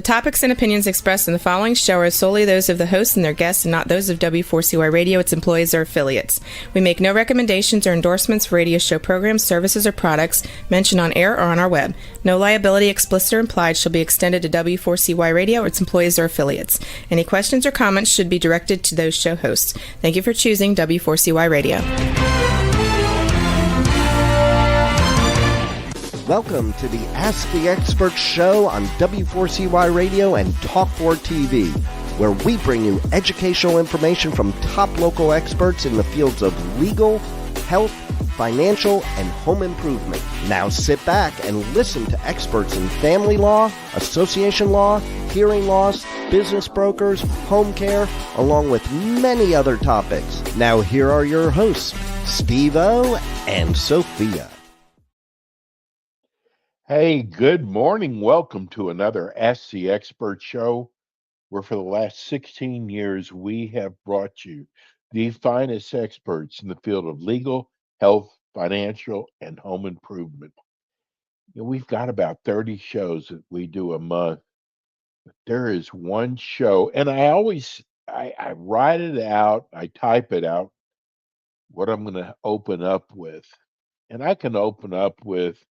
topics and opinions expressed in the following show are solely those of the hosts and their guests and not those of W4CY Radio, its employees, or affiliates. We make no recommendations or endorsements for radio show programs, services, or products mentioned on air or on our web. No liability, explicit or implied, shall be extended to W4CY Radio or its employees or affiliates. Any questions or comments should be directed to those show hosts. Thank you for choosing W4CY Radio. Welcome to the Ask the Expert show on W4CY Radio and Talk4 TV, where we bring you educational information from top local experts in the fields of legal, health, financial, and home improvement. Now sit back and listen to experts in family law, association law, hearing loss, business brokers, home care, along with many other topics. Now here are your hosts, Steve-O and Sophia. Hey, good morning. Welcome to another Ask the Expert show, where for the last 16 years we have brought you the finest experts in the field of legal, health, financial, and home improvement. We've got about 30 shows that we do a month. But there is one show, and I write it out, I type it out, what I'm going to open up with. And I can open up with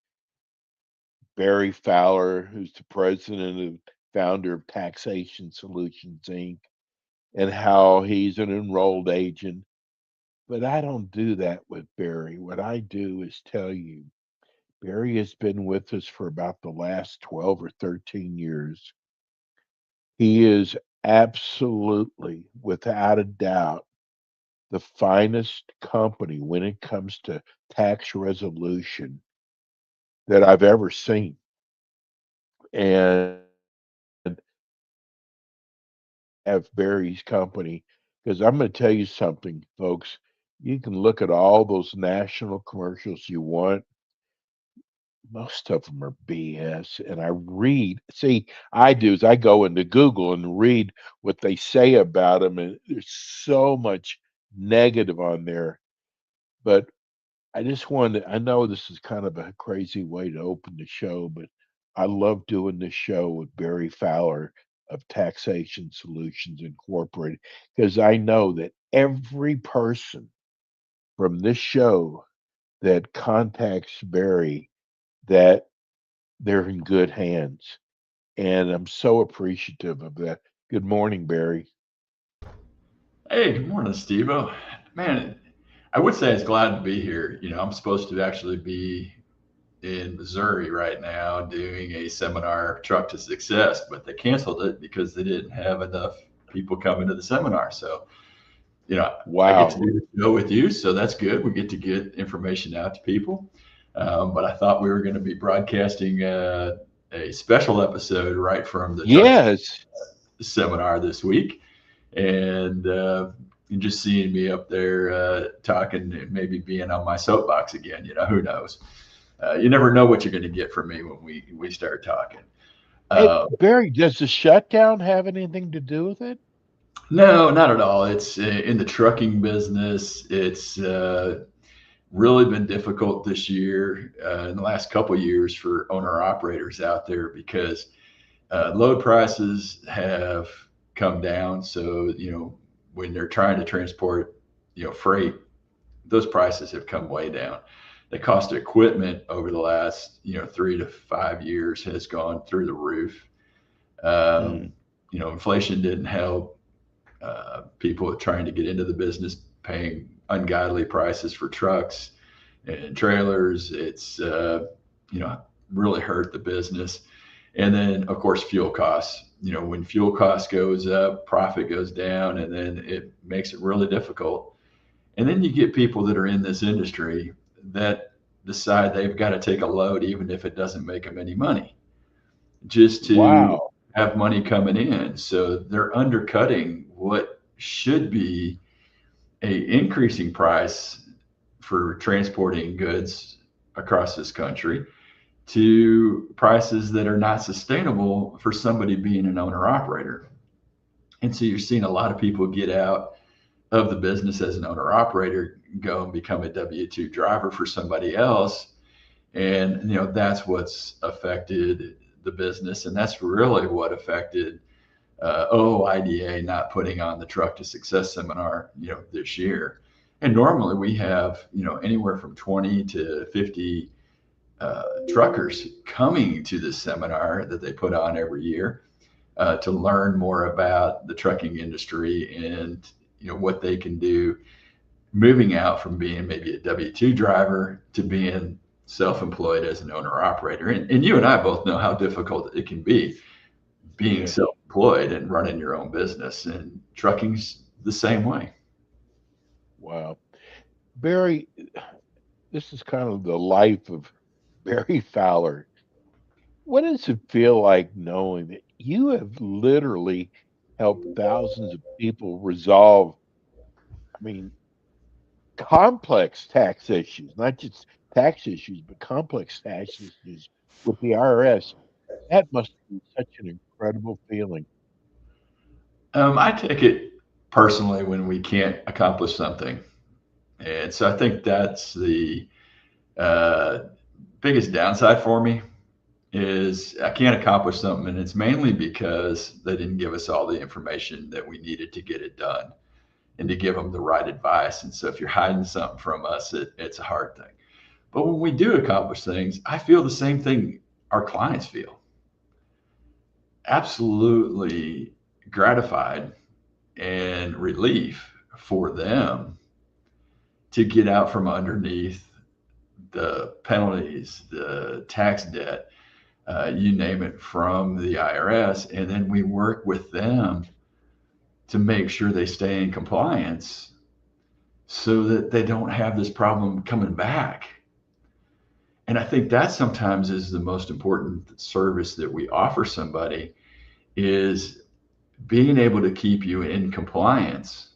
Barry Fowler, who's the president and founder of Taxation Solutions, Inc., and how he's an enrolled agent. But I don't do that with Barry. What I do is tell you, Barry has been with us for about the last 12 or 13 years. He is absolutely, without a doubt, the finest company when it comes to tax resolution that I've ever seen. And have Barry's company, because I'm going to tell you something, folks. You can look at all those national commercials you want. Most of them are BS. And I go into Google and read what they say about them. And there's so much negative on there. But I know this is kind of a crazy way to open the show, but I love doing this show with Barry Fowler of Taxation Solutions Incorporated, because I know that every person from this show that contacts Barry, that they're in good hands. And I'm so appreciative of that. Good morning, Barry. Hey, good morning, Steve-O. Man, I would say I was glad to be here. I'm supposed to actually be in Missouri right now doing a seminar, Truck to Success, but they canceled it because they didn't have enough people coming to the seminar. So, Wow. I get to do the show with you, so that's good. We get to get information out to people. But I thought we were going to be broadcasting a special episode right from the seminar this week. And just seeing me up there talking and maybe being on my soapbox again, who knows? You never know what you're going to get from me when we start talking. Hey, Barry, does the shutdown have anything to do with it? No, not at all. It's in the trucking business. It's really been difficult this year, in the last couple of years, for owner operators out there, because load prices have come down. So, when they're trying to transport, freight, those prices have come way down. The cost of equipment over the last, 3 to 5 years has gone through the roof. Inflation didn't help. People trying to get into the business paying ungodly prices for trucks and trailers. It's, really hurt the business. And then, of course, fuel costs. When fuel costs goes up, profit goes down, and then it makes it really difficult. And then you get people that are in this industry that decide they've got to take a load, even if it doesn't make them any money, just to have money coming in. So they're undercutting what should be a increasing price for transporting goods across this country to prices that are not sustainable for somebody being an owner operator. And so you're seeing a lot of people get out of the business as an owner operator, go and become a W-2 driver for somebody else. And, that's what's affected the business. And that's really what affected OIDA not putting on the Truck to Success seminar, this year. And normally we have, anywhere from 20 to 50 truckers coming to this seminar that they put on every year to learn more about the trucking industry and, what they can do moving out from being maybe a W-2 driver to being self-employed as an owner operator. And you and I both know how difficult it can be being self-employed and running your own business, and trucking's the same way. Wow. Barry, this is kind of the life of Barry Fowler. What does it feel like knowing that you have literally helped thousands of people resolve, I mean, complex tax issues, not just tax issues, but complex tax issues with the IRS? That must be such an incredible feeling. I take it personally when we can't accomplish something. And so I think that's the biggest downside for me is I can't accomplish something. And it's mainly because they didn't give us all the information that we needed to get it done and to give them the right advice. And so if you're hiding something from us, it's a hard thing. But when we do accomplish things, I feel the same thing our clients feel. Absolutely gratified and relief for them to get out from underneath the penalties, the tax debt, you name it, from the IRS. And then we work with them to make sure they stay in compliance so that they don't have this problem coming back. And I think that sometimes is the most important service that we offer somebody, is being able to keep you in compliance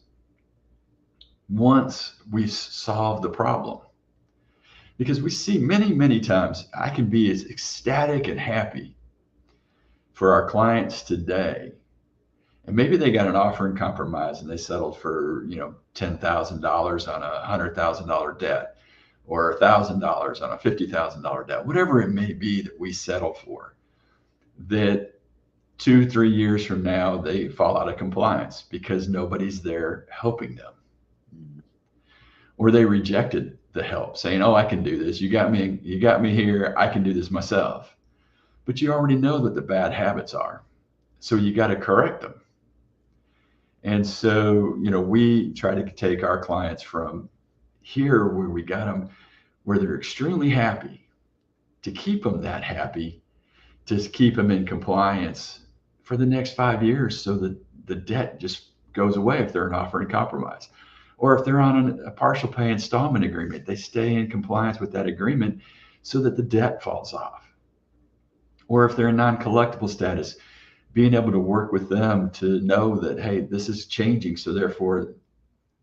once we solve the problem. Because we see many, many times I can be as ecstatic and happy for our clients today. And maybe they got an offer in compromise and they settled for, $10,000 on a $100,000 debt, or $1,000 on a $50,000 debt, whatever it may be that we settle for, that 2-3 years from now, they fall out of compliance because nobody's there helping them. Or they rejected the help, saying, "Oh, I can do this. You got me here. I can do this myself." But you already know what the bad habits are. So you got to correct them. And so, we try to take our clients from here where we got them, where they're extremely happy, to keep them that happy, to keep them in compliance for the next 5 years, so that the debt just goes away if they're an offer in compromise. Or if they're on a partial pay installment agreement, they stay in compliance with that agreement so that the debt falls off. Or if they're in non-collectible status, being able to work with them to know that, hey, this is changing, so therefore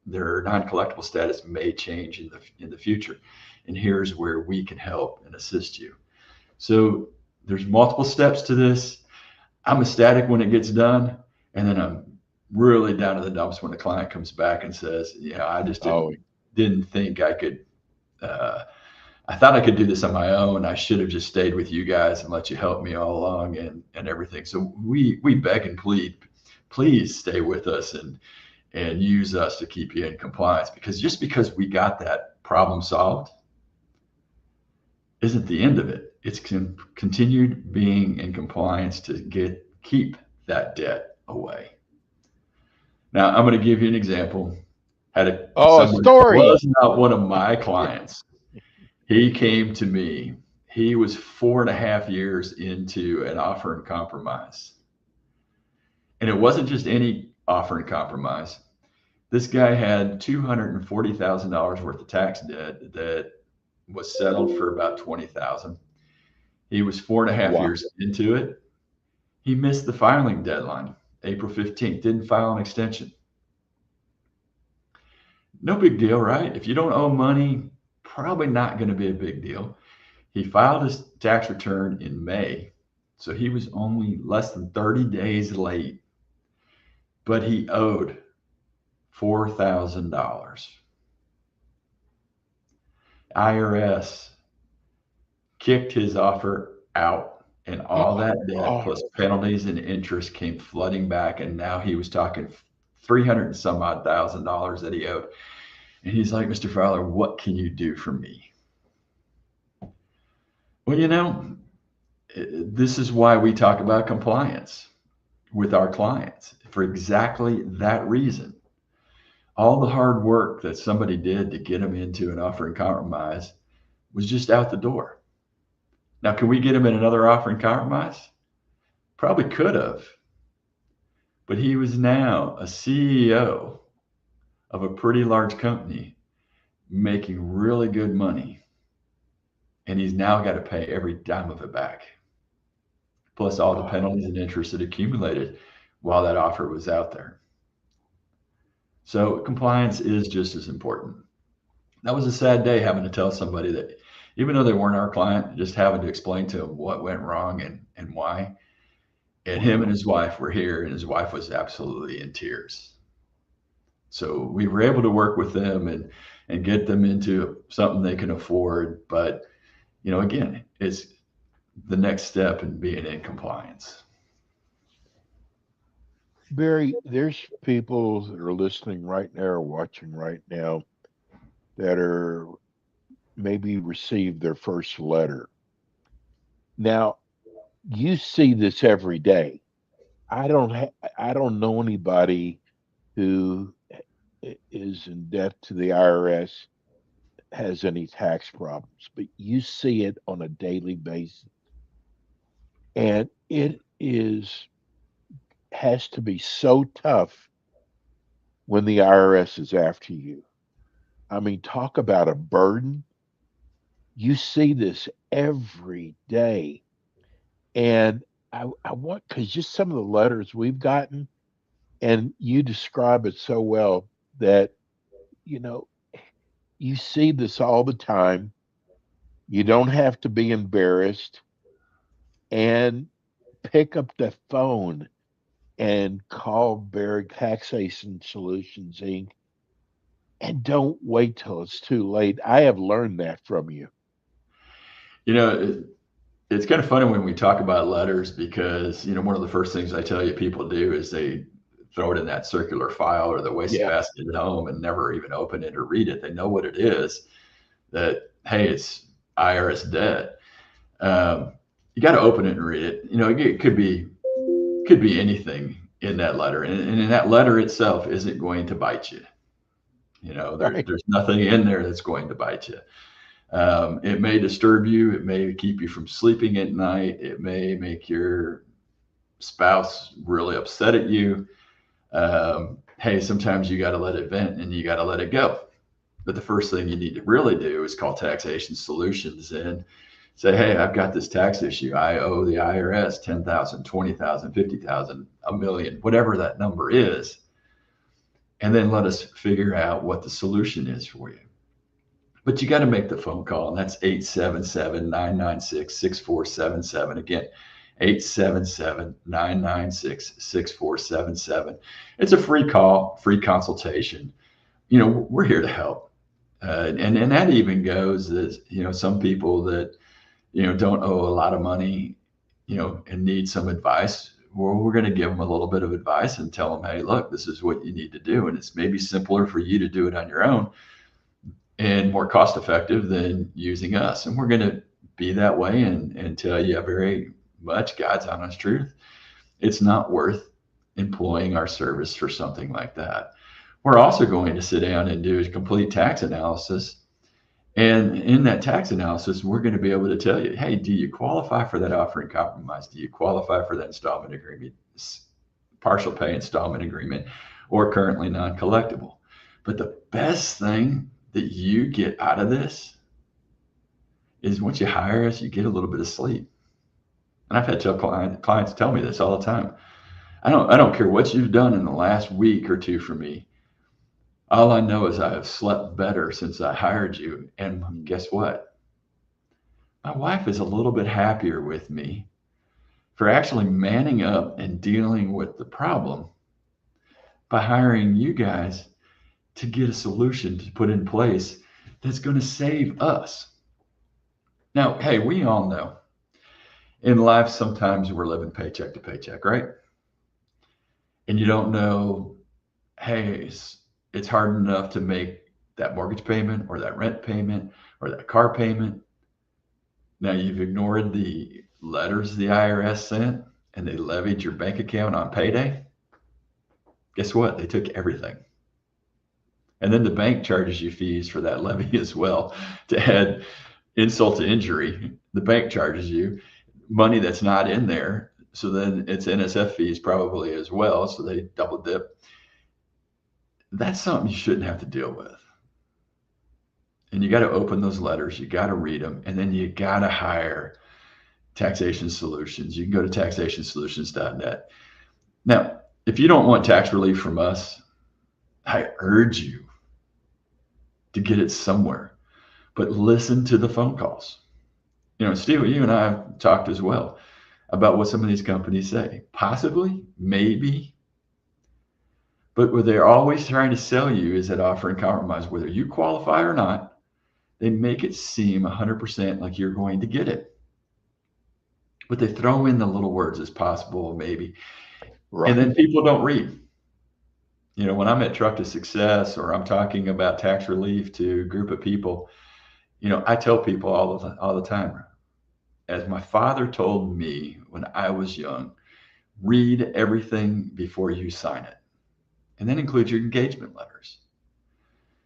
their non-collectible status may change in the future. And here's where we can help and assist you. So there's multiple steps to this. I'm ecstatic when it gets done, and then I'm really down to the dumps when the client comes back and says, I just didn't think I could, I thought I could do this on my own. I should have just stayed with you guys and let you help me all along and everything. So we beg and plead, please stay with us and use us to keep you in compliance, because just because we got that problem solved isn't the end of it. It's continued being in compliance to keep that debt away. Now, I'm going to give you an example. Had a story. Was not one of my clients. He came to me. He was 4.5 years into an offer in compromise. And it wasn't just any offer in compromise. This guy had $240,000 worth of tax debt that was settled for about $20,000. He was 4.5 years into it. He missed the filing deadline, April 15th, didn't file an extension. No big deal, right? If you don't owe money, probably not going to be a big deal. He filed his tax return in May, so he was only less than 30 days late, but he owed $4,000. IRS kicked his offer out And all that debt Oh, plus penalties and interest came flooding back. And now he was talking 300 and some odd $1,000 that he owed. And he's like, Mr. Fowler, what can you do for me? Well, this is why we talk about compliance with our clients, for exactly that reason. All the hard work that somebody did to get them into an offer in compromise was just out the door. Now, can we get him in another offer in compromise? Probably could have. But he was now a CEO of a pretty large company making really good money. And he's now got to pay every dime of it back, plus all the penalties and interest that accumulated while that offer was out there. So compliance is just as important. That was a sad day having to tell somebody that, even though they weren't our client, just having to explain to them what went wrong and why. And him and his wife were here, and his wife was absolutely in tears. So we were able to work with them and get them into something they can afford. But, again, it's the next step in being in compliance. Barry, there's people that are listening right now or watching right now that are maybe received their first letter. Now, you see this every day. I don't know anybody who is in debt to the IRS, has any tax problems, but you see it on a daily basis. And it has to be so tough when the IRS is after you. I mean, talk about a burden. You see this every day. And I want, because just some of the letters we've gotten, and you describe it so well that, you see this all the time. You don't have to be embarrassed, and pick up the phone and call Barry Taxation Solutions Inc. And don't wait till it's too late. I have learned that from you. It's kind of funny when we talk about letters because, one of the first things I tell you people do is they throw it in that circular file or the wastebasket at home and never even open it or read it. They know what it is, that, hey, it's IRS debt. You got to open it and read it. It could be anything in that letter. And in that letter itself isn't going to bite you. There's nothing in there that's going to bite you. It may disturb you. It may keep you from sleeping at night. It may make your spouse really upset at you. Hey, sometimes you got to let it vent and you got to let it go. But the first thing you need to really do is call Taxation Solutions and say, hey, I've got this tax issue. I owe the IRS $10,000, $20,000, $50,000, $1 million, whatever that number is. And then let us figure out what the solution is for you. But you got to make the phone call, and that's 877-996-6477. Again, 877-996-6477. It's a free call, free consultation. We're here to help. And that even goes as, some people that, don't owe a lot of money, and need some advice. Well, we're going to give them a little bit of advice and tell them, hey, look, this is what you need to do. And it's maybe simpler for you to do it on your own and more cost effective than using us. And we're going to be that way and tell you very much God's honest truth. It's not worth employing our service for something like that. We're also going to sit down and do a complete tax analysis. And in that tax analysis, we're going to be able to tell you, hey, do you qualify for that offer in compromise? Do you qualify for that installment agreement, partial pay installment agreement, or currently non-collectible? But the best thing that you get out of this is once you hire us, you get a little bit of sleep. And I've had clients tell me this all the time. I don't care what you've done in the last week or two for me. All I know is I have slept better since I hired you. And guess what? My wife is a little bit happier with me for actually manning up and dealing with the problem by hiring you guys to get a solution to put in place that's going to save us. Now, hey, we all know In life, sometimes we're living paycheck to paycheck, right? And you don't know, hey, it's hard enough to make that mortgage payment or that rent payment or that car payment. Now you've ignored the letters the IRS sent and they levied your bank account on payday. Guess what? They took everything. And then the bank charges you fees for that levy as well. To add insult to injury, the bank charges you money that's not in there. So then it's NSF fees probably as well. So they double dip. That's something you shouldn't have to deal with. And you got to open those letters, you got to read them, and then you got to hire Taxation Solutions. You can go to taxationsolutions.net. Now, if you don't want tax relief from us, I urge you to get it somewhere, but listen to the phone calls. Steve, you and I have talked as well about what some of these companies say. Possibly, maybe, but what they're always trying to sell you is that offer and compromise, whether you qualify or not. They make it seem 100% like you're going to get it. But they throw in the little words as possible, maybe. Right. And then people don't read. When I'm at Truck to Success or I'm talking about tax relief to a group of people, I tell people all the time, as my father told me when I was young, read everything before you sign it. And then include your engagement letters.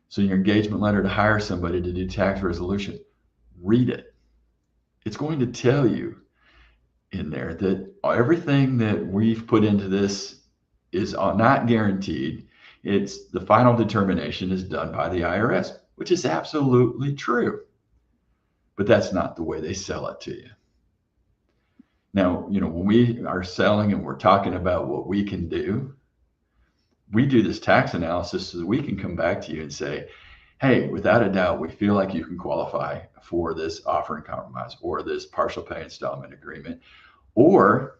So your engagement letter to hire somebody to do tax resolution, read it. It's going to tell you in there that everything that we've put into this is not guaranteed. It's the final determination is done by the IRS, which is absolutely true. But that's not the way they sell it to you. Now, when we are selling and we're talking about what we can do, we do this tax analysis so that we can come back to you and say, hey, without a doubt, we feel like you can qualify for this offer and compromise or this partial pay installment agreement, or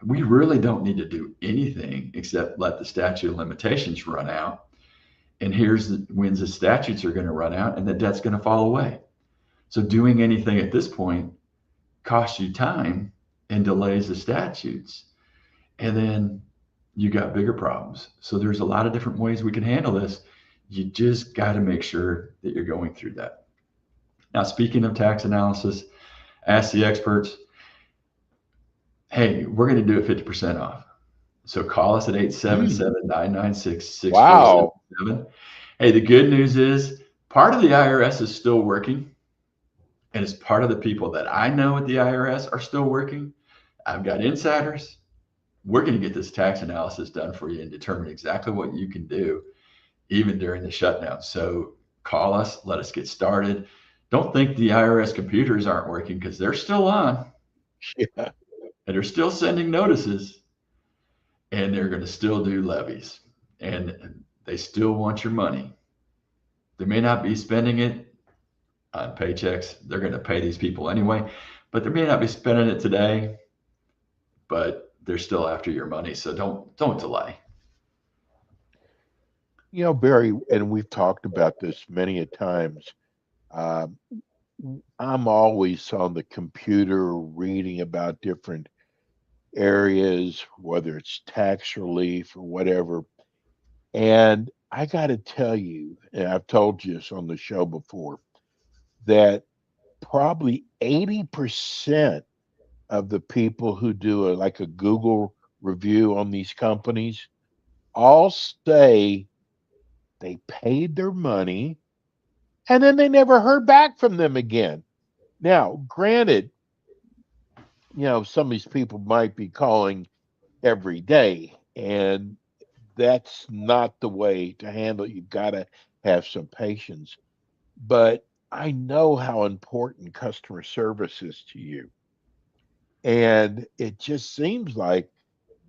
we really don't need to do anything except let the statute of limitations run out. And here's when the statutes are going to run out and the debt's going to fall away. So doing anything at this point costs you time and delays the statutes. And then you got bigger problems. So there's a lot of different ways we can handle this. You just got to make sure that you're going through that. Now, speaking of tax analysis, ask the experts, hey, we're going to do it 50% off. So call us at 877-996-6477. Wow. Hey, the good news is part of the IRS is still working. And it's part of the people that I know at the IRS are still working. I've got insiders. We're going to get this tax analysis done for you and determine exactly what you can do, even during the shutdown. So call us, let us get started. Don't think the IRS computers aren't working, because they're still on. Yeah. And they're still sending notices, and they're going to still do levies, and they still want your money. They may not be spending it on paychecks. They're going to pay these people anyway, but they may not be spending it today, but they're still after your money. So don't delay. Barry, and we've talked about this many a times. I'm always on the computer reading about different areas, whether it's tax relief or whatever. And I got to tell you, and I've told you this on the show before, that probably 80% of the people who do a Google review on these companies all say they paid their money and then they never heard back from them again. Now, granted, some of these people might be calling every day, and that's not the way to handle it. You've got to have some patience. But I know how important customer service is to you. And it just seems like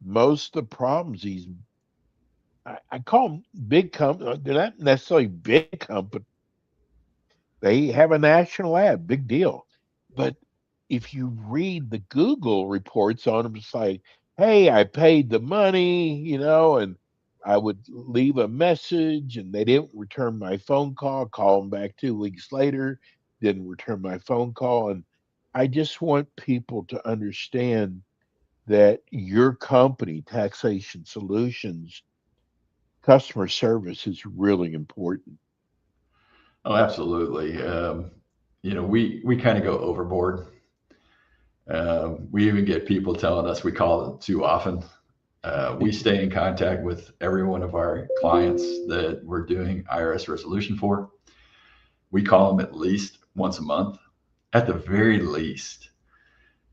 most of the problems I call them big companies, they're not necessarily big companies. They have a national ad, big deal. But if you read the Google reports on them, it's like, hey, I paid the money, and I would leave a message and they didn't return my phone call, call them back 2 weeks later, didn't return my phone call. And I just want people to understand that your company, Taxation Solutions, customer service is really important. Oh, absolutely. We kind of go overboard. We even get people telling us we call it too often. We stay in contact with every one of our clients that we're doing IRS resolution for. We call them at least once a month, at the very least.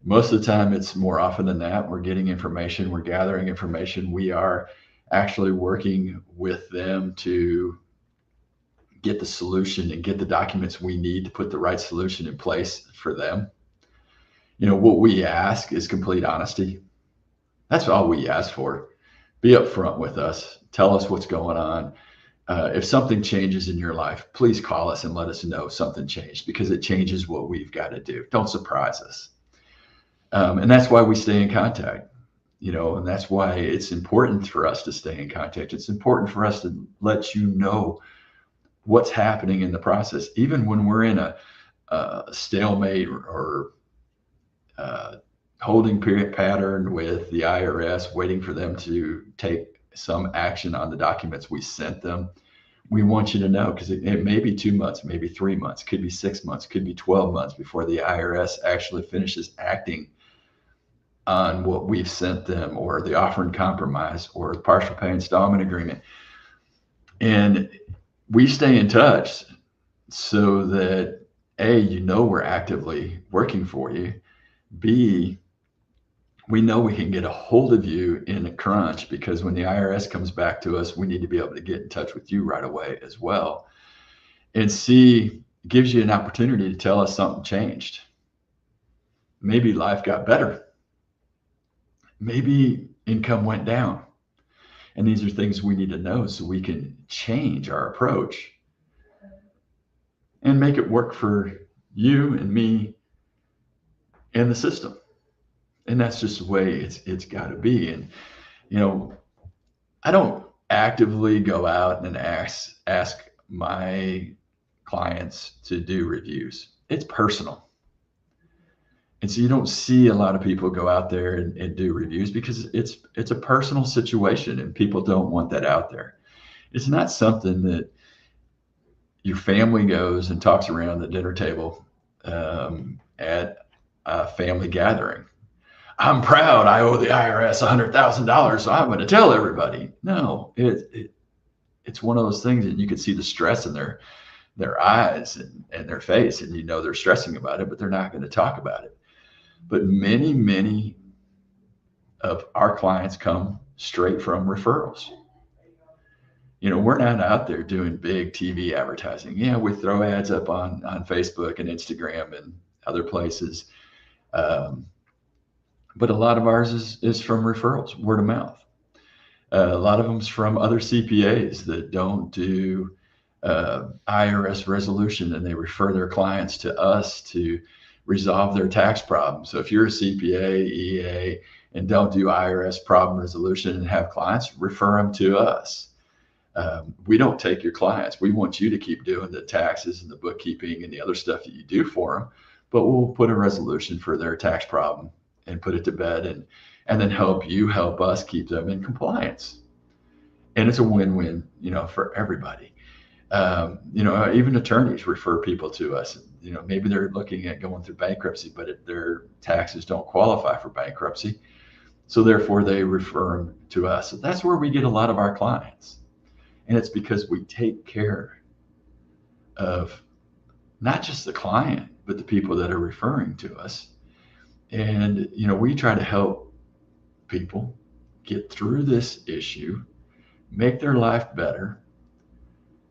Most of the time, it's more often than that. We're getting information, we're gathering information. We are actually working with them to get the solution and get the documents we need to put the right solution in place for them. What we ask is complete honesty. That's all we ask for. Be upfront with us. Tell us what's going on. If something changes in your life, please call us and let us know something changed, because it changes what we've got to do. Don't surprise us. And that's why we stay in contact, and that's why it's important for us to stay in contact. It's important for us to let you know what's happening in the process, even when we're in a stalemate or holding period pattern with the IRS, waiting for them to take some action on the documents we sent them. We want you to know, because it may be 2 months, maybe 3 months, could be 6 months, could be 12 months before the IRS actually finishes acting on what we've sent them, or the offer in compromise, or the partial pay installment agreement. And we stay in touch so that A, we're actively working for you. B, we know we can get a hold of you in a crunch, because when the IRS comes back to us, we need to be able to get in touch with you right away as well. And C, gives you an opportunity to tell us something changed. Maybe life got better. Maybe income went down. And these are things we need to know so we can change our approach and make it work for you and me and the system. And that's just the way it's got to be. And I don't actively go out and ask my clients to do reviews. It's personal. And so you don't see a lot of people go out there and do reviews, because it's a personal situation and people don't want that out there. It's not something that your family goes and talks around the dinner table at a family gathering. I'm proud I owe the IRS $100,000, so I'm going to tell everybody. No, it's one of those things that you can see the stress in their eyes and their face, and they're stressing about it, but they're not going to talk about it. But many, many of our clients come straight from referrals. We're not out there doing big TV advertising. Yeah, we throw ads up on Facebook and Instagram and other places. But a lot of ours is from referrals, word of mouth. A lot of them's from other CPAs that don't do IRS resolution, and they refer their clients to us to resolve their tax problems. So if you're a CPA, EA, and don't do IRS problem resolution and have clients, refer them to us. We don't take your clients. We want you to keep doing the taxes and the bookkeeping and the other stuff that you do for them, but we'll put a resolution for their tax problem and put it to bed, and then help us keep them in compliance. And it's a win-win, for everybody. Even attorneys refer people to us. Maybe they're looking at going through bankruptcy, but their taxes don't qualify for bankruptcy. So therefore they refer them to us. So that's where we get a lot of our clients. And it's because we take care of not just the client, but the people that are referring to us. And, we try to help people get through this issue, make their life better.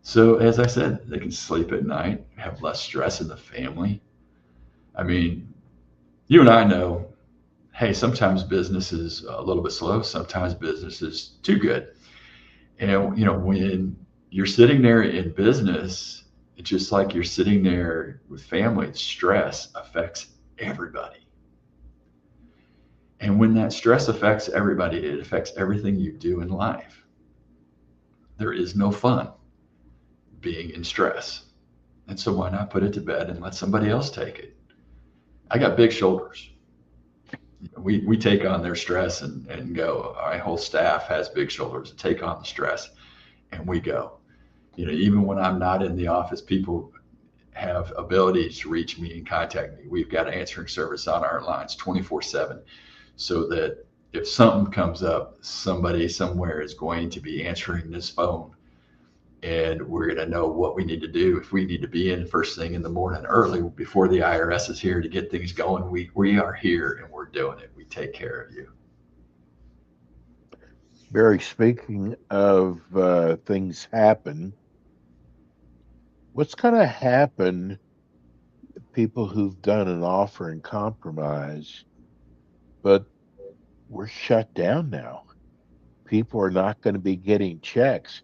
So as I said, they can sleep at night, have less stress in the family. I mean, you and I know, hey, sometimes business is a little bit slow. Sometimes business is too good. And, when you're sitting there in business, it's just like you're sitting there with family. Stress affects everybody. And when that stress affects everybody, it affects everything you do in life. There is no fun being in stress. And so why not put it to bed and let somebody else take it? I got big shoulders. We take on their stress and go. My whole staff has big shoulders to take on the stress, and we go. Even when I'm not in the office, people have abilities to reach me and contact me. We've got answering service on our lines 24/7, so that if something comes up, somebody somewhere is going to be answering this phone, and we're going to know what we need to do. If we need to be in first thing in the morning early before the IRS is here to get things going, we are here and we're doing it. We take care of you. Barry, speaking of things happen, what's going to happen to people who've done an offer and compromise, but we're shut down now? People are not going to be getting checks.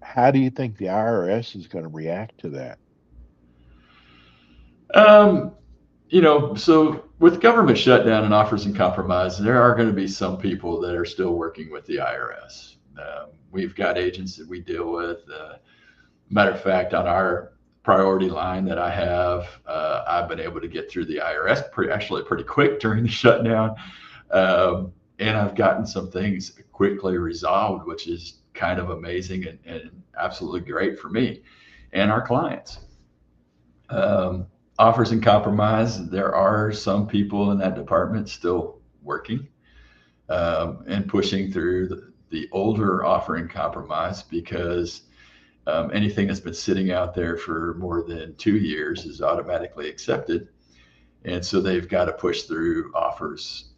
How do you think the IRS is going to react to that? So with government shutdown and offers and compromise, there are going to be some people that are still working with the IRS. We've got agents that we deal with. Matter of fact, on our priority line that I have, I've been able to get through the IRS pretty quick during the shutdown. And I've gotten some things quickly resolved, which is kind of amazing and absolutely great for me and our clients. Offers and compromise, there are some people in that department still working and pushing through the older offer and compromise, because anything that's been sitting out there for more than 2 years is automatically accepted. And so they've got to push through offers,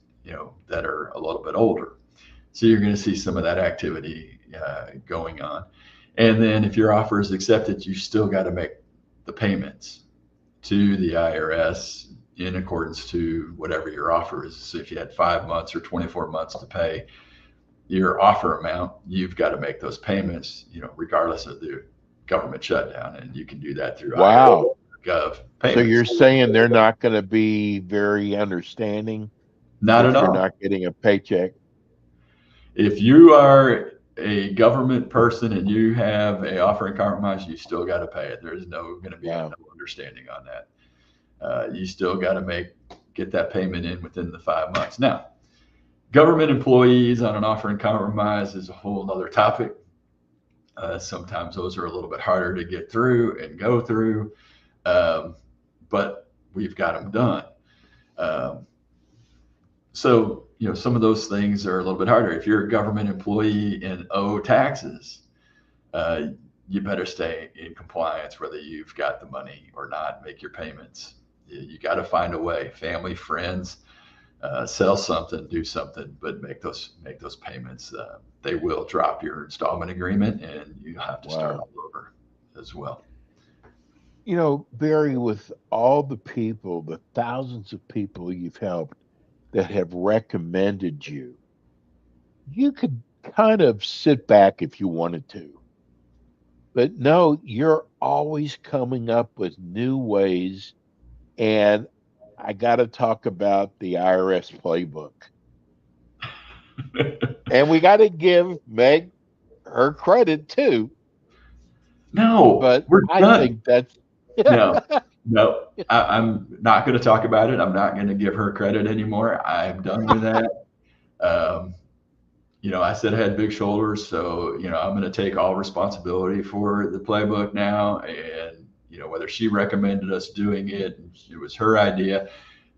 that are a little bit older. So you're going to see some of that activity going on. And then if your offer is accepted, you still got to make the payments to the IRS in accordance to whatever your offer is. So if you had 5 months or 24 months to pay your offer amount, you've got to make those payments, regardless of the government shutdown. And you can do that through Wow. Gov payments. So you're saying they're not going to be very understanding? Not at all. You're not getting a paycheck? If you are a government person and you have a offer and compromise, you still got to pay it. There's going to be no understanding on that. You still got to get that payment in within the 5 months. Now, government employees on an offer and compromise is a whole other topic. Sometimes those are a little bit harder to get through and go through, but we've got them done. So, some of those things are a little bit harder. If you're a government employee and owe taxes, you better stay in compliance, whether you've got the money or not. Make your payments. You got to find a way. Family, friends, sell something, do something, but make those payments. They will drop your installment agreement, and you have to start all over as well. Barry, with all the people, the thousands of people you've helped that have recommended you, you could kind of sit back if you wanted to. But no, you're always coming up with new ways. And I got to talk about the IRS playbook. And we got to give Meg her credit too. No, but I think that's no. I'm not going to talk about it. I'm not going to give her credit anymore. I'm done with that. I said I had big shoulders, so I'm going to take all responsibility for the playbook now. And whether she recommended us doing it, it was her idea.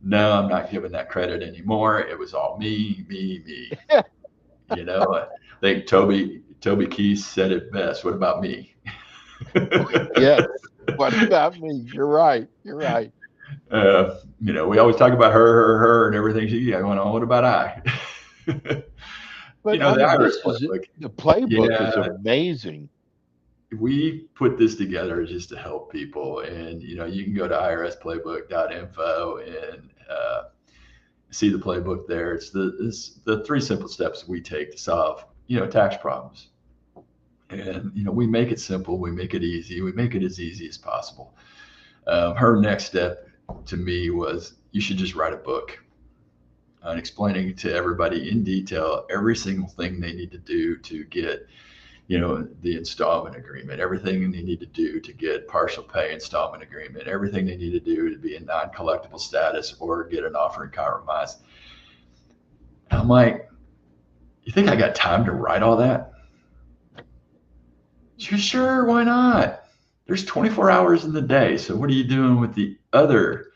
No, I'm not giving that credit anymore. It was all me. I think Toby Keith said it best. What about me? Yeah. What about me? You're right. We always talk about her, and everything she got going on. What about I? But the playbook is amazing. We put this together just to help people, and you can go to irsplaybook.info and see the playbook there. It's the 3 simple steps we take to solve tax problems. And we make it simple, we make it easy, we make it as easy as possible. Her next step to me was, you should just write a book on explaining to everybody in detail every single thing they need to do to get the installment agreement, everything they need to do to get partial pay installment agreement, everything they need to do to be in non-collectible status or get an offer in compromise. And I'm like, you think I got time to write all that? Sure, why not? There's 24 hours in the day. So what are you doing with the other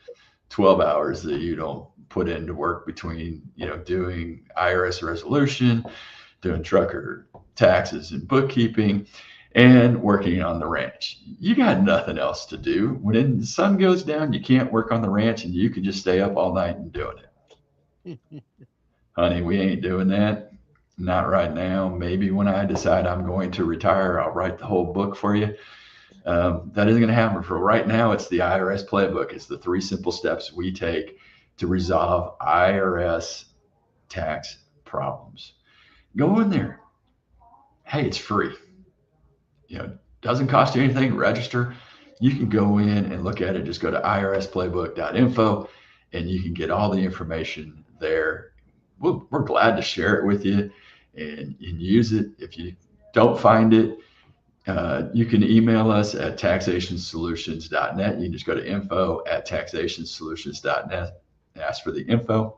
12 hours that you don't put into work between, doing IRS resolution, doing trucker taxes and bookkeeping, and working on the ranch? You got nothing else to do. When the sun goes down, you can't work on the ranch and you can just stay up all night and doing it. Honey, we ain't doing that. Not right now. Maybe when I decide I'm going to retire, I'll write the whole book for you. That isn't going to happen. For right now, it's the IRS playbook. It's the 3 simple steps we take to resolve IRS tax problems. Go in there. Hey, it's free. Doesn't cost you anything to register. You can go in and look at it. Just go to irsplaybook.info and you can get all the information there. We're glad to share it with you and use it. If you don't find it, you can email us at taxationsolutions.net. You can just go to info@taxationsolutions.net, ask for the info.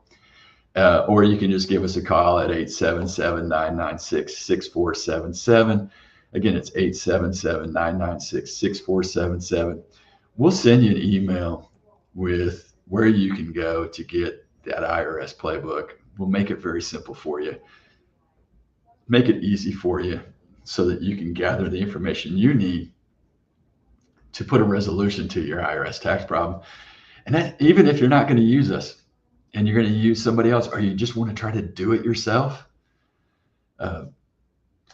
Or you can just give us a call at 877-996-6477. Again, it's 877-996-6477. We'll send you an email with where you can go to get that IRS playbook. We'll make it very simple for you. Make it easy for you so that you can gather the information you need to put a resolution to your IRS tax problem. And that, even if you're not going to use us and you're going to use somebody else, or you just want to try to do it yourself,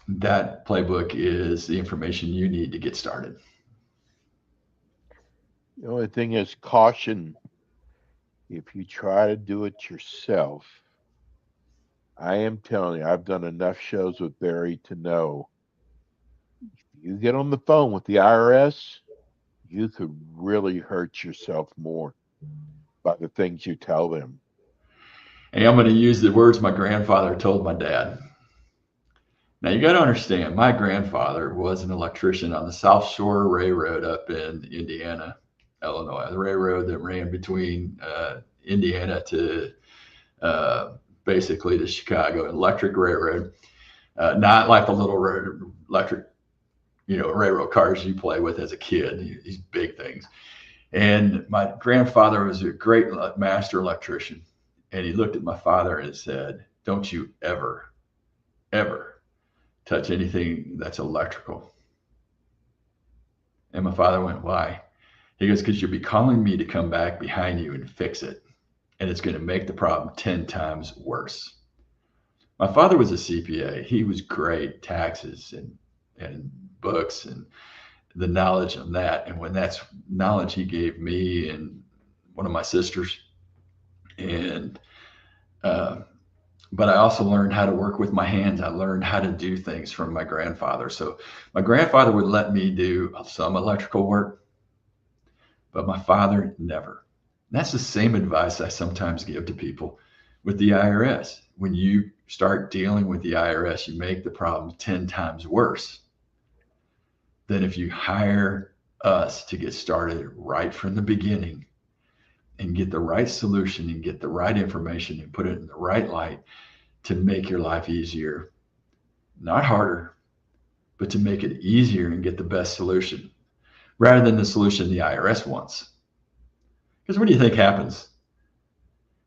that playbook is the information you need to get started. The only thing is caution. If you try to do it yourself, I am telling you, I've done enough shows with Barry to know if you get on the phone with the IRS, you could really hurt yourself more by the things you tell them. Hey, I'm going to use the words my grandfather told my dad. Now, you got to understand, my grandfather was an electrician on the South Shore Railroad up in Indiana, Illinois, the railroad that ran between Indiana to basically to Chicago, electric railroad, not like the little electric, railroad cars you play with as a kid, these big things. And my grandfather was a great master electrician. And he looked at my father and said, "Don't you ever, ever touch anything that's electrical." And my father went, "Why?" He goes, "Because you'll be calling me to come back behind you and fix it. And it's going to make the problem 10 times worse." My father was a CPA. He was great, taxes and books and the knowledge on that. And when that's knowledge he gave me and one of my sisters. And, but I also learned how to work with my hands. I learned how to do things from my grandfather. So my grandfather would let me do some electrical work, but my father never. That's the same advice I sometimes give to people with the IRS. When you start dealing with the IRS, you make the problem 10 times worse than if you hire us to get started right from the beginning and get the right solution and get the right information and put it in the right light to make your life easier, not harder, but to make it easier and get the best solution rather than the solution the IRS wants. Because what do you think happens?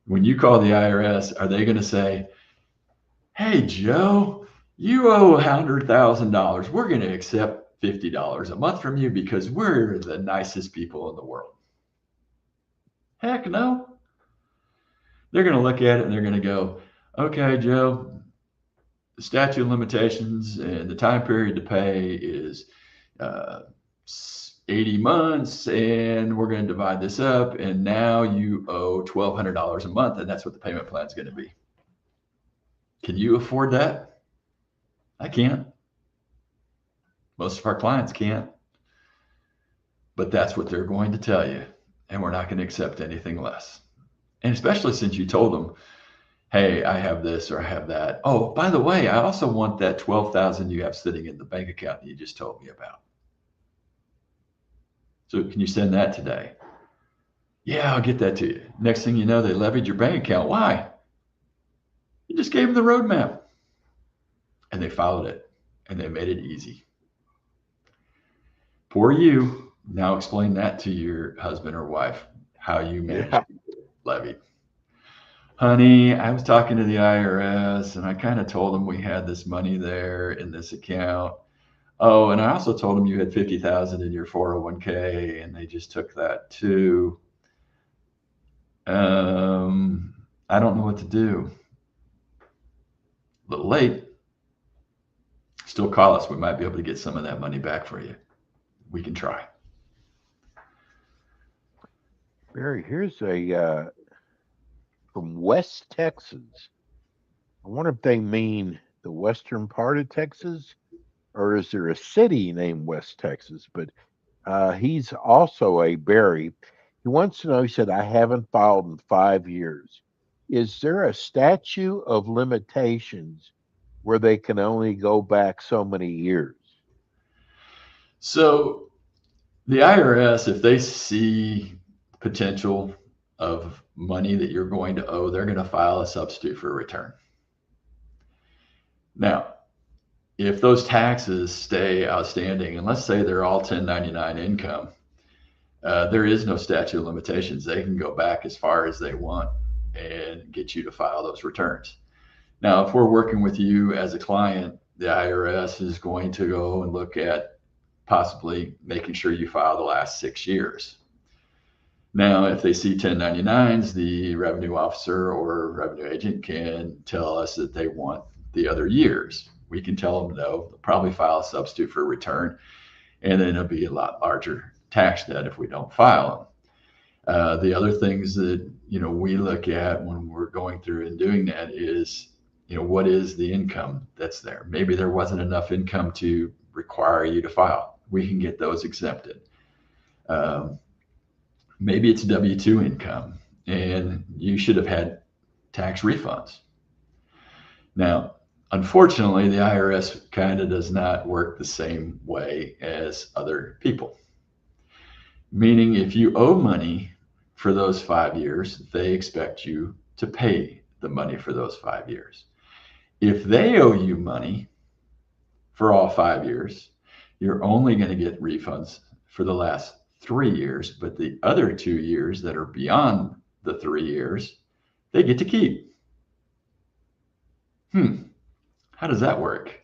When you call the IRS, are they going to say, "Hey, Joe, you owe $100,000. We're going to accept $50 a month from you because we're the nicest people in the world"? Heck no. They're going to look at it and they're going to go, "Okay, Joe, the statute of limitations and the time period to pay is 80 months, and we're going to divide this up, and now you owe $1,200 a month, and that's what the payment plan is going to be. Can you afford that?" I can't. Most of our clients can't. But that's what they're going to tell you, and we're not going to accept anything less. And especially since you told them, hey, I have this or I have that. Oh, by the way, I also want that 12,000 you have sitting in the bank account that you just told me about. So can you send that today? Yeah, I'll get that to you. Next thing you know, they levied your bank account. Why? You just gave them the roadmap. And they followed it and they made it easy. Poor you. Now explain that to your husband or wife, how you managed Yeah. to get it levied. Honey, I was talking to the IRS and I kind of told them we had this money there in this account. Oh, and I also told them you had 50,000 in your 401k and they just took that too. I don't know what to do. A little late. Still call us. We might be able to get some of that money back for you. We can try. Barry, here's a from West Texas. I wonder if they mean the western part of Texas, or is there a city named West Texas? But he's also a Barry. He wants to know, he said, I haven't filed in 5 years. Is there a statute of limitations where they can only go back so many years? So the IRS, if they see potential of money that you're going to owe, they're going to file a substitute for a return. Now, if those taxes stay outstanding, and let's say they're all 1099 income, there is no statute of limitations. They can go back as far as they want and get you to file those returns. Now, if we're working with you as a client, the IRS is going to go and look at possibly making sure you file the last 6 years. Now, if they see 1099s, the revenue officer or revenue agent can tell us that they want the other years. We can tell them no, they'll probably file a substitute for a return, and then it'll be a lot larger tax debt if we don't file them. The other things that we look at when we're going through and doing that is, what is the income that's there? Maybe there wasn't enough income to require you to file. We can get those exempted. Maybe it's W-2 income and you should have had tax refunds. Now, unfortunately, the IRS kind of does not work the same way as other people. Meaning if you owe money for those 5 years, they expect you to pay the money for those 5 years. If they owe you money for all 5 years, you're only going to get refunds for the last 3 years, but the other 2 years that are beyond the 3 years, they get to keep. How does that work?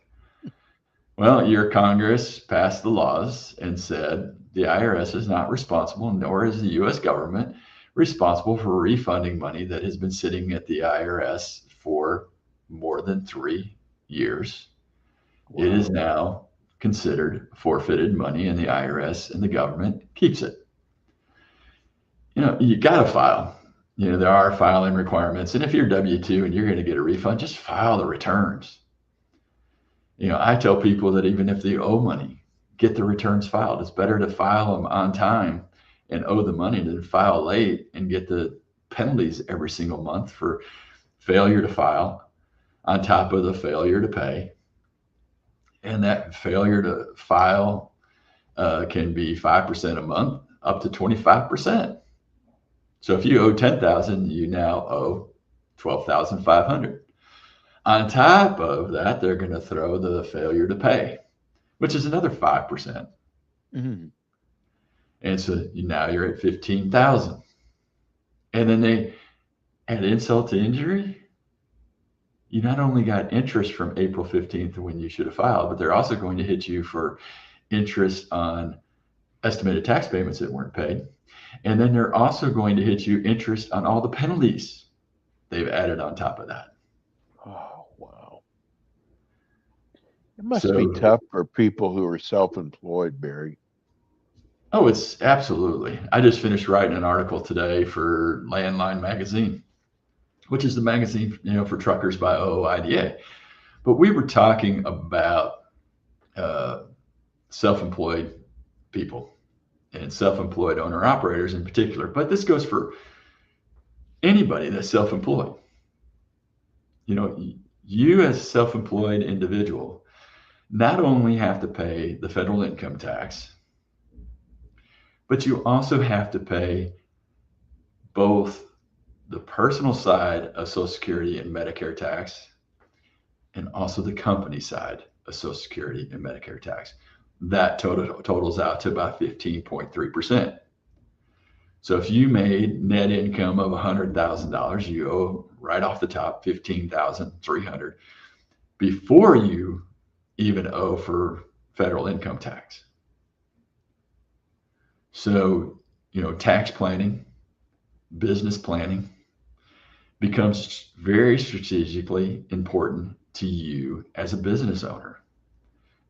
Well, your Congress passed the laws and said the IRS is not responsible, nor is the U.S. government responsible for refunding money that has been sitting at the IRS for more than 3 years. Wow. It is now considered forfeited money, and the IRS and the government keeps it. You got to file. There are filing requirements, and if you're W-2 and you're going to get a refund, just file the returns. I tell people that even if they owe money, get the returns filed. It's better to file them on time and owe the money than file late and get the penalties every single month for failure to file on top of the failure to pay. And that failure to file can be 5% a month up to 25%. So if you owe 10,000, you now owe 12,500. On top of that, they're going to throw the failure to pay, which is another 5%. Mm-hmm. And so now you're at 15,000. And then they add insult to injury. You not only got interest from April 15th when you should have filed, but they're also going to hit you for interest on estimated tax payments that weren't paid. And then they're also going to hit you interest on all the penalties they've added on top of that. Oh, wow. It must be tough for people who are self-employed, Barry. Oh, it's absolutely. I just finished writing an article today for Landline Magazine, which is the magazine, for truckers by OOIDA. But we were talking about self-employed people and self-employed owner-operators in particular. But this goes for anybody that's self-employed. You as a self-employed individual not only have to pay the federal income tax, but you also have to pay both the personal side of Social Security and Medicare tax, and also the company side of Social Security and Medicare tax. That totals out to about 15.3%. So if you made net income of $100,000, you owe right off the top $15,300 before you even owe for federal income tax. So, tax planning, business planning becomes very strategically important to you as a business owner.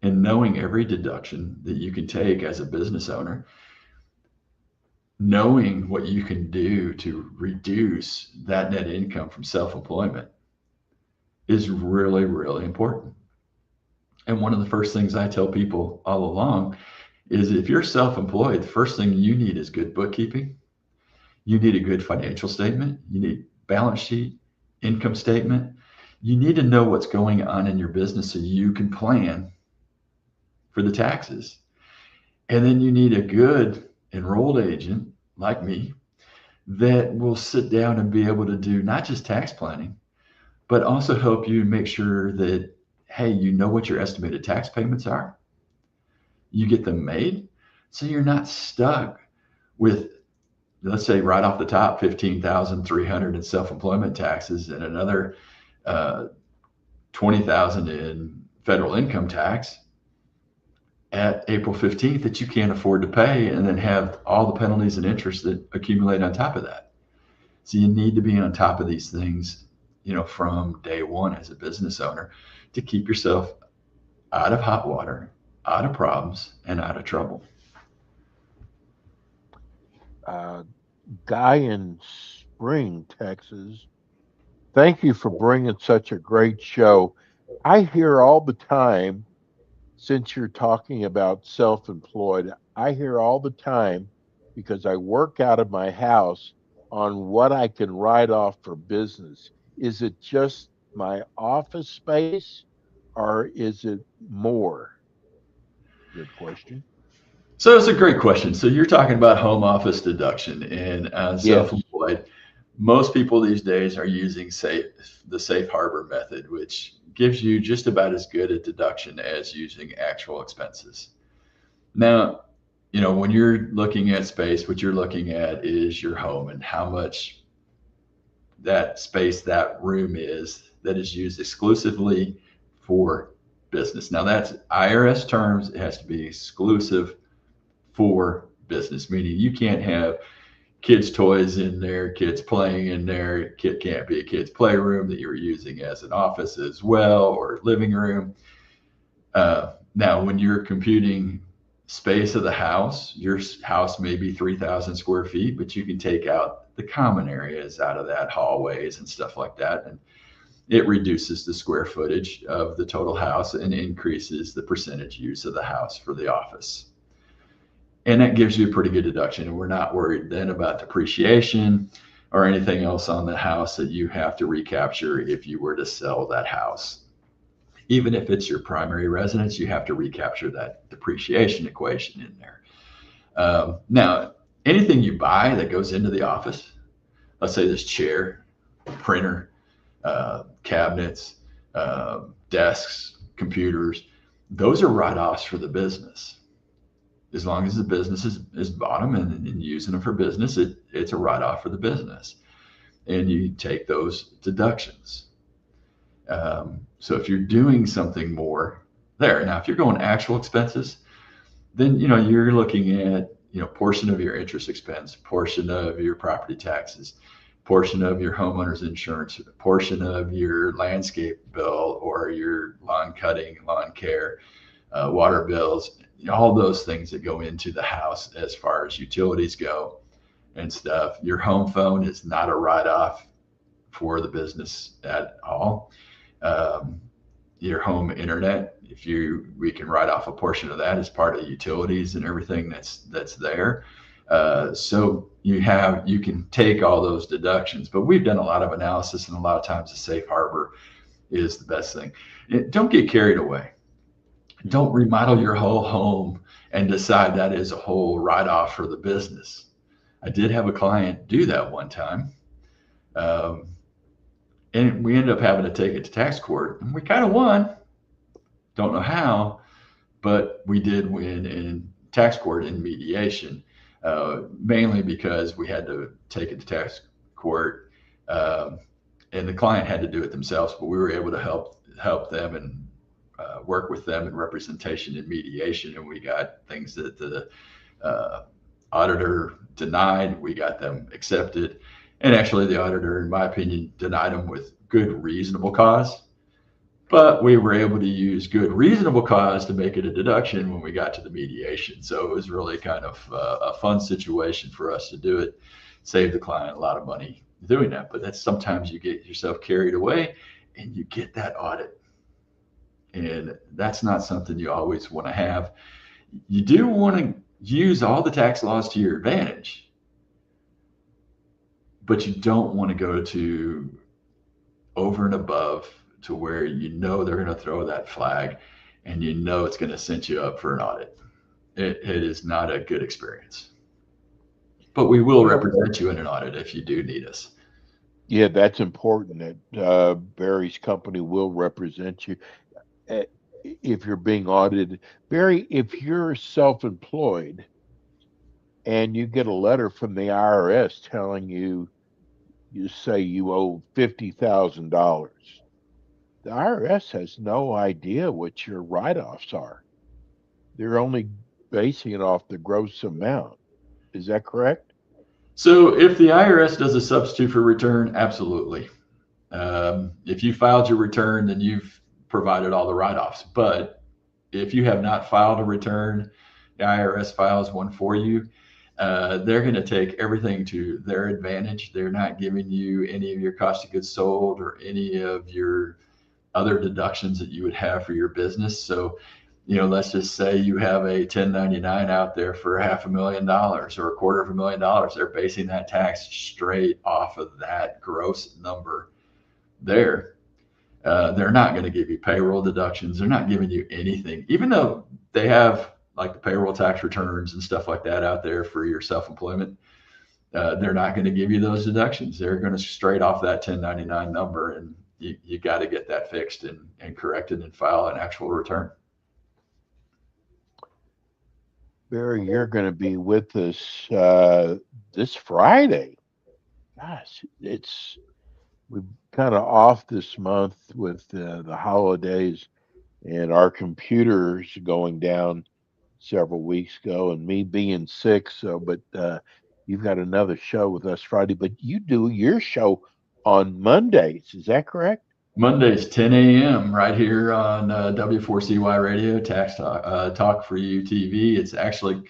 And knowing every deduction that you can take as a business owner, knowing what you can do to reduce that net income from self-employment is really, really important. And one of the first things I tell people all along is if you're self-employed, the first thing you need is good bookkeeping. You need a good financial statement. You need balance sheet, income statement. You need to know what's going on in your business so you can plan for the taxes. And then you need a good enrolled agent like me that will sit down and be able to do not just tax planning, but also help you make sure that, hey, you know what your estimated tax payments are. You get them made so you're not stuck with, let's say, right off the top, $15,300 in self-employment taxes and another $20,000 in federal income tax at April 15th that you can't afford to pay, and then have all the penalties and interest that accumulate on top of that. So you need to be on top of these things, from day one as a business owner to keep yourself out of hot water, out of problems, and out of trouble. Guy in Spring, Texas, thank you for bringing such a great show. I hear all the time, since you're talking about self-employed, I hear all the time, because I work out of my house, on what I can write off for business. Is it just my office space, or is it more? Good question. So it's a great question. So you're talking about home office deduction, and Yes. self-employed. Most people these days are using the safe harbor method, which gives you just about as good a deduction as using actual expenses. Now, when you're looking at space, what you're looking at is your home and how much that space, that room is that is used exclusively for business. Now that's IRS terms. It has to be exclusive for business, meaning you can't have kids' toys in there, kids playing in there. It can't be a kid's playroom that you're using as an office as well, or living room. Now, when you're computing space of the house, your house may be 3,000 square feet, but you can take out the common areas out of that, hallways and stuff like that. And it reduces the square footage of the total house and increases the percentage use of the house for the office. And that gives you a pretty good deduction. And we're not worried then about depreciation or anything else on the house that you have to recapture if you were to sell that house. Even if it's your primary residence, you have to recapture that depreciation equation in there. Now, anything you buy that goes into the office, let's say this chair, printer, cabinets, desks, computers, those are write-offs for the business. As long as the business is bought them and using them for business, it's a write-off for the business. And you take those deductions. So if you're doing something more there, now if you're going actual expenses, then you're looking at portion of your interest expense, portion of your property taxes, portion of your homeowner's insurance, portion of your landscape bill or your lawn cutting, lawn care, water bills, all those things that go into the house as far as utilities go and stuff. Your home phone is not a write-off for the business at all. Your home internet, we can write off a portion of that as part of the utilities and everything that's there. So you can take all those deductions. But we've done a lot of analysis, and a lot of times the safe harbor is the best thing. Don't get carried away. Don't remodel your whole home and decide that is a whole write-off for the business. I did have a client do that one time. Um, and we ended up having to take it to tax court, and we kind of won. Don't know how, but we did win in tax court in mediation, mainly because we had to take it to tax court, and the client had to do it themselves, but we were able to help them and work with them in representation and mediation, and we got things that the auditor denied, we got them accepted. And actually, the auditor, in my opinion, denied them with good, reasonable cause. But we were able to use good, reasonable cause to make it a deduction when we got to the mediation. So it was really kind of a fun situation for us to do it, save the client a lot of money doing that. But that's sometimes you get yourself carried away and you get that audit. And that's not something you always want to have. You do want to use all the tax laws to your advantage, but you don't want to go to over and above to where you know they're going to throw that flag and you know it's going to set you up for an audit. It is not a good experience. But we will represent you in an audit if you do need us. Yeah, that's important that Barry's company will represent you if you're being audited. Barry, if you're self-employed and you get a letter from the IRS telling you say you owe $50,000, the IRS has no idea what your write-offs are. They're only basing it off the gross amount. Is that correct? So if the IRS does a substitute for return, absolutely. If you filed your return, then you've provided all the write-offs. But if you have not filed a return, the IRS files one for you. They're going to take everything to their advantage. They're not giving you any of your cost of goods sold or any of your other deductions that you would have for your business. So, let's just say you have a 1099 out there for $500,000 or $250,000. They're basing that tax straight off of that gross number there. They're not going to give you payroll deductions. They're not giving you anything, even though they have like the payroll tax returns and stuff like that out there for your self-employment. They're not going to give you those deductions. They're going to straight off that 1099 number, and you got to get that fixed and corrected and file an actual return. Barry, you're going to be with us this Friday. Gosh, we're kind of off this month with the holidays and our computers going down several weeks ago and me being sick. But you've got another show with us Friday, but you do your show on Mondays. Is that correct? Mondays, 10 a.m. right here on W4CY Radio, Tax Talk for You TV. It's actually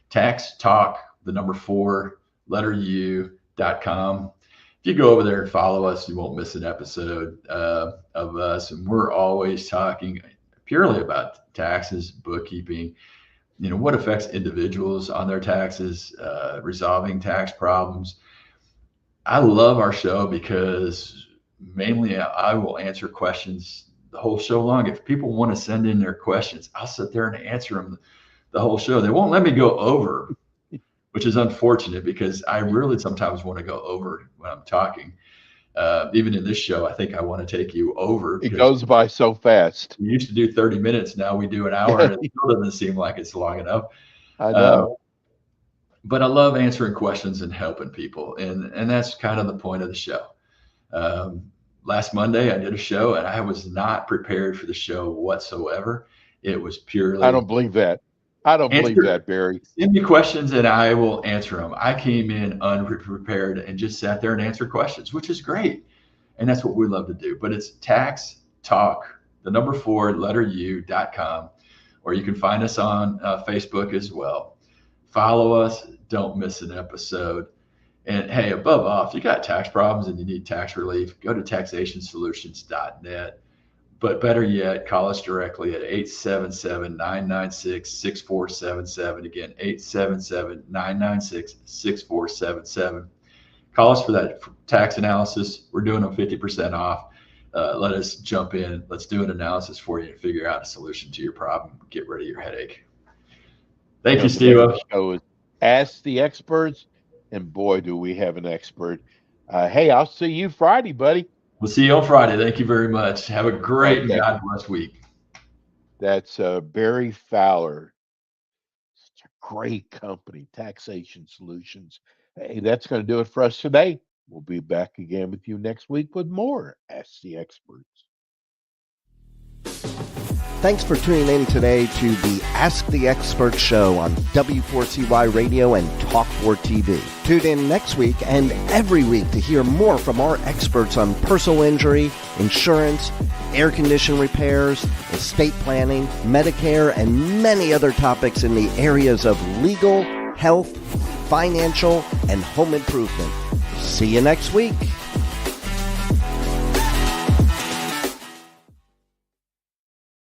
Tax Talk, the number 4, letter U.com. If you go over there and follow us, you won't miss an episode of us. And we're always talking purely about taxes, bookkeeping, what affects individuals on their taxes, resolving tax problems. I love our show because mainly I will answer questions the whole show long. If people want to send in their questions, I'll sit there and answer them the whole show. They won't let me go over, which is unfortunate because I really sometimes want to go over when I'm talking. Even in this show, I think I want to take you over. It goes by so fast. We used to do 30 minutes. Now we do an hour, and it still doesn't seem like it's long enough. I know. But I love answering questions and helping people. And that's kind of the point of the show. Last Monday, I did a show, and I was not prepared for the show whatsoever. It was purely... I don't believe that. I don't believe that, Barry. Send me questions, and I will answer them. I came in unprepared and just sat there and answered questions, which is great. And that's what we love to do. But it's Tax Talk, the number 4, letter U.com, or you can find us on Facebook as well. Follow us. Don't miss an episode. And hey, above all, if you got tax problems and you need tax relief, go to taxationsolutions.net. But better yet, call us directly at 877-996-6477. Again, 877-996-6477. Call us for that tax analysis. We're doing them 50% off. Let us jump in. Let's do an analysis for you and figure out a solution to your problem. Get rid of your headache. Thank you, Steve. The show is Ask the Experts, and boy, do we have an expert. Hey, I'll see you Friday, buddy. We'll see you on Friday. Thank you very much. Have a great and God bless week. That's Barry Fowler. Such a great company, Taxation Solutions. Hey, that's going to do it for us today. We'll be back again with you next week with more Ask the Experts. Thanks for tuning in today to the Ask the Expert show on W4CY Radio and Talk4 TV. Tune in next week and every week to hear more from our experts on personal injury, insurance, air condition repairs, estate planning, Medicare, and many other topics in the areas of legal, health, financial, and home improvement. See you next week.